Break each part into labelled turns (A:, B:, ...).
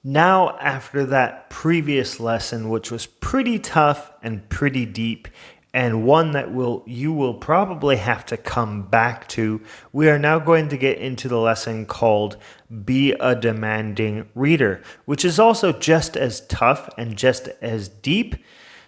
A: Now, after that previous lesson, which was pretty tough and pretty deep, and one that you will probably have to come back to, we are now going to get into the lesson called Be a Demanding Reader, which is also just as tough and just as deep.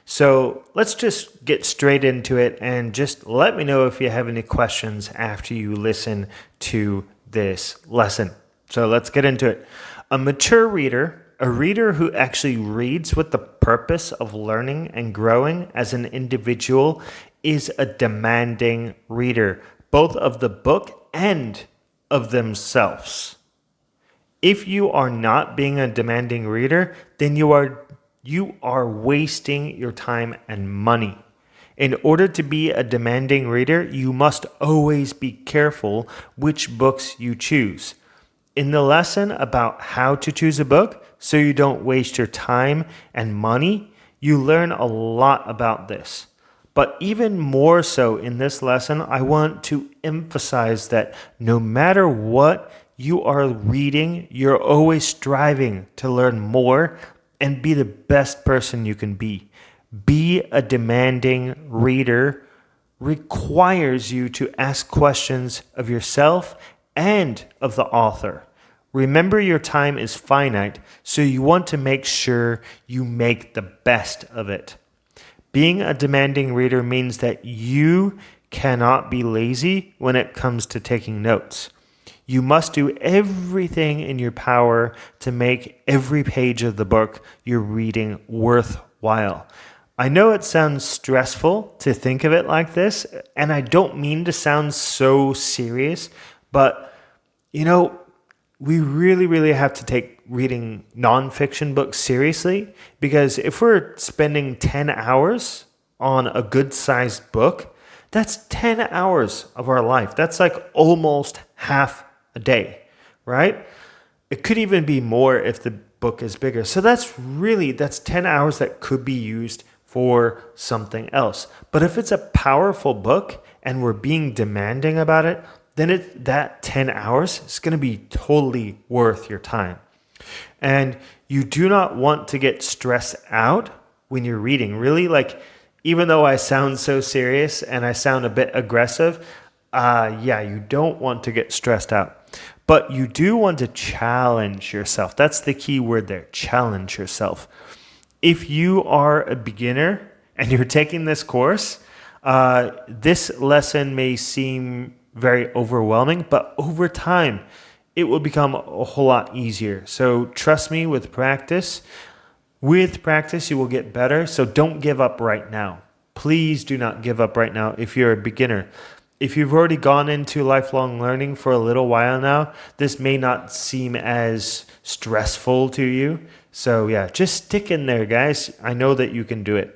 A: So let's just get straight into it and just let me know if you have any questions after you listen to this lesson. So let's get into it. A mature reader, a reader who actually reads with the purpose of learning and growing as an individual, is a demanding reader, both of the book and of themselves. If you are not being a demanding reader, then you are wasting your time and money. In order to be a demanding reader, you must always be careful which books you choose. In the lesson about how to choose a book so you don't waste your time and money, you learn a lot about this. But even more so in this lesson, I want to emphasize that no matter what you are reading, you're always striving to learn more and be the best person you can be. Be a demanding reader requires you to ask questions of yourself and of the author. Remember, your time is finite, so you want to make sure you make the best of it. Being a demanding reader means that you cannot be lazy when it comes to taking notes. You must do everything in your power to make every page of the book you're reading worthwhile. I know it sounds stressful to think of it like this, and I don't mean to sound so serious, but we really have to take reading nonfiction books seriously, because if we're spending 10 hours on a good-sized book, that's 10 hours of our life. That's like almost half a day, right? It could even be more if the book is bigger. So that's 10 hours that could be used for something else. But if it's a powerful book and we're being demanding about it, then that 10 hours is going to be totally worth your time. And you do not want to get stressed out when you're reading. Really, even though I sound so serious and I sound a bit aggressive, you don't want to get stressed out. But you do want to challenge yourself. That's the key word there, challenge yourself. If you are a beginner and you're taking this course, this lesson may seem very overwhelming, but over time, it will become a whole lot easier. So trust me, with practice, you will get better. So don't give up right now. Please do not give up right now if you're a beginner. If you've already gone into lifelong learning for a little while now, this may not seem as stressful to you. So just stick in there, guys. I know that you can do it.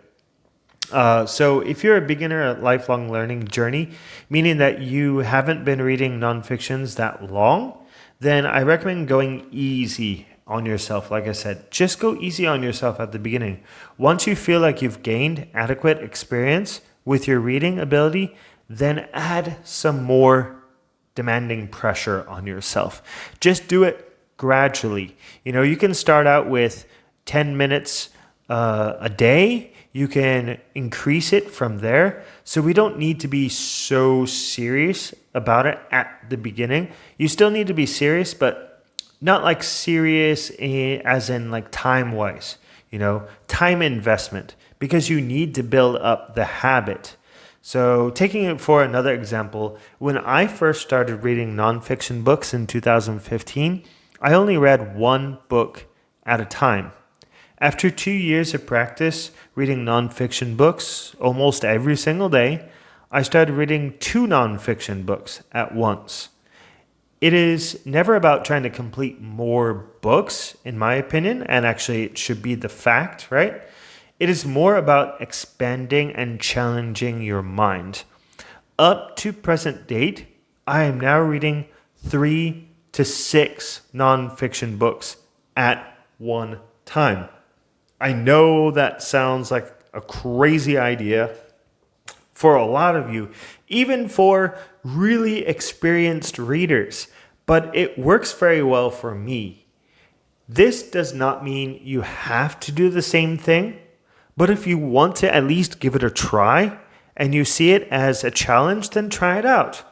A: So if you're a beginner at lifelong learning journey, meaning that you haven't been reading nonfictions that long, then I recommend going easy on yourself. Like I said, just go easy on yourself at the beginning. Once you feel like you've gained adequate experience with your reading ability, then add some more demanding pressure on yourself. Just do it gradually. You can start out with 10 minutes a day. You can increase it from there. So we don't need to be so serious about it at the beginning. You still need to be serious, but not like serious as in like time-wise, time investment, because you need to build up the habit. So taking it for another example, when I first started reading nonfiction books in 2015, I only read one book at a time. After 2 years of practice reading nonfiction books almost every single day, I started reading 2 nonfiction books at once. It is never about trying to complete more books, in my opinion, and actually it should be the fact, right? It is more about expanding and challenging your mind. Up to present date, I am now reading 3 to 6 nonfiction books at one time. I know that sounds like a crazy idea for a lot of you, even for really experienced readers, but it works very well for me. This does not mean you have to do the same thing, but if you want to at least give it a try and you see it as a challenge, then try it out.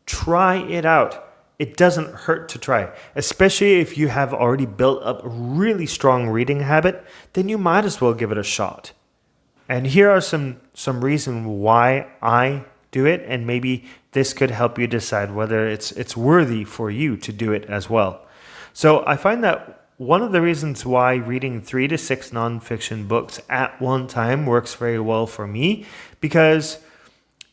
A: Try it out. It doesn't hurt to try, especially if you have already built up a really strong reading habit, then you might as well give it a shot. And here are some reasons why I do it, and maybe this could help you decide whether it's worthy for you to do it as well. So I find that one of the reasons why reading 3 to 6 nonfiction books at one time works very well for me, because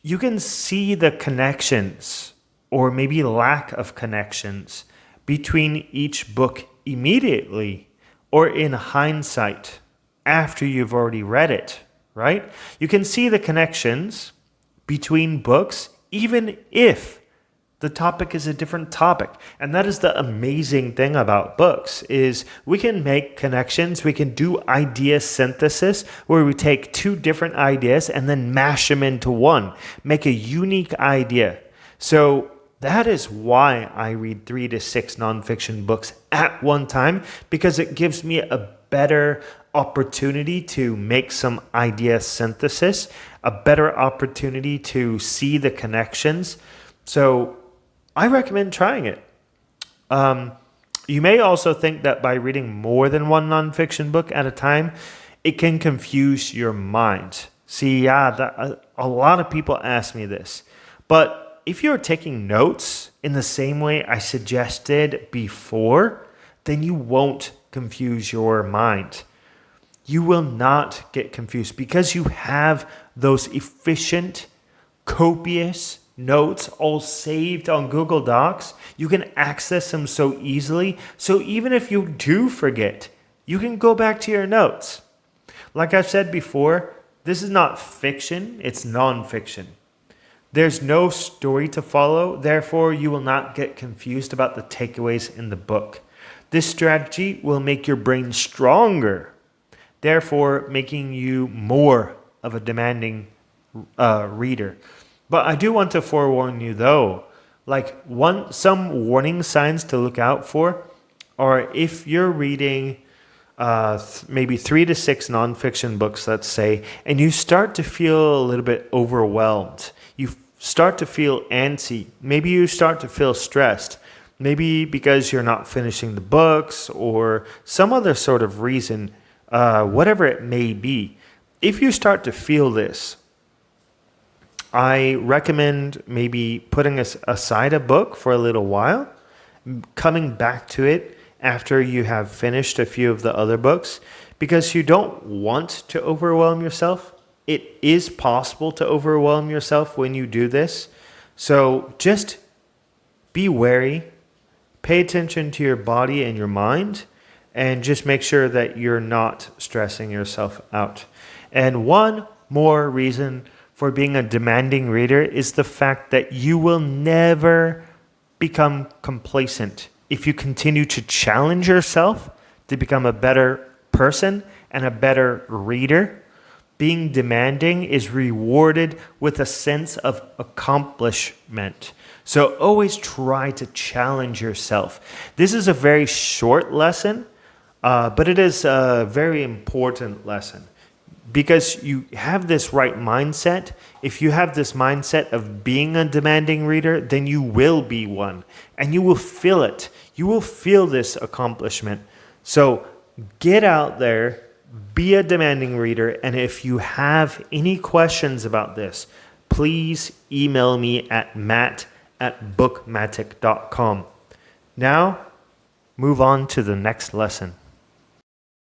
A: you can see the connections or maybe lack of connections between each book immediately or in hindsight after you've already read it, right? You can see the connections between books even if the topic is a different topic. And that is the amazing thing about books, is we can make connections. We can do idea synthesis where we take two different ideas and then mash them into one, make a unique idea. So that is why I read 3 to 6 nonfiction books at one time, because it gives me a better opportunity to make some idea synthesis, a better opportunity to see the connections. So I recommend trying it. You may also think that by reading more than one nonfiction book at a time, it can confuse your mind. See, a lot of people ask me this. But if you're taking notes in the same way I suggested before, then you won't confuse your mind. You will not get confused because you have those efficient, copious notes all saved on Google Docs. You can access them so easily. So even if you do forget, you can go back to your notes. Like I've said before, this is not fiction, it's nonfiction. There's no story to follow, therefore you will not get confused about the takeaways in the book. This strategy will make your brain stronger, therefore making you more of a demanding reader. But I do want to forewarn you though, some warning signs to look out for are if you're reading maybe 3 to 6 nonfiction books, let's say, and you start to feel a little bit overwhelmed. You start to feel antsy. Maybe you start to feel stressed. Maybe because you're not finishing the books or some other sort of reason, whatever it may be. If you start to feel this, I recommend maybe putting aside a book for a little while, coming back to it after you have finished a few of the other books, because you don't want to overwhelm yourself. It is possible to overwhelm yourself when you do this. So just be wary, pay attention to your body and your mind, and just make sure that you're not stressing yourself out. And one more reason for being a demanding reader is the fact that you will never become complacent if you continue to challenge yourself to become a better person and a better reader. Being demanding is rewarded with a sense of accomplishment. So always try to challenge yourself. This is a very short lesson, but it is a very important lesson. Because you have this right mindset. If you have this mindset of being a demanding reader, then you will be one. And you will feel it. You will feel this accomplishment. So get out there, be a demanding reader. And if you have any questions about this, please email me at matt@bookmatic.com. Now, move on to the next lesson.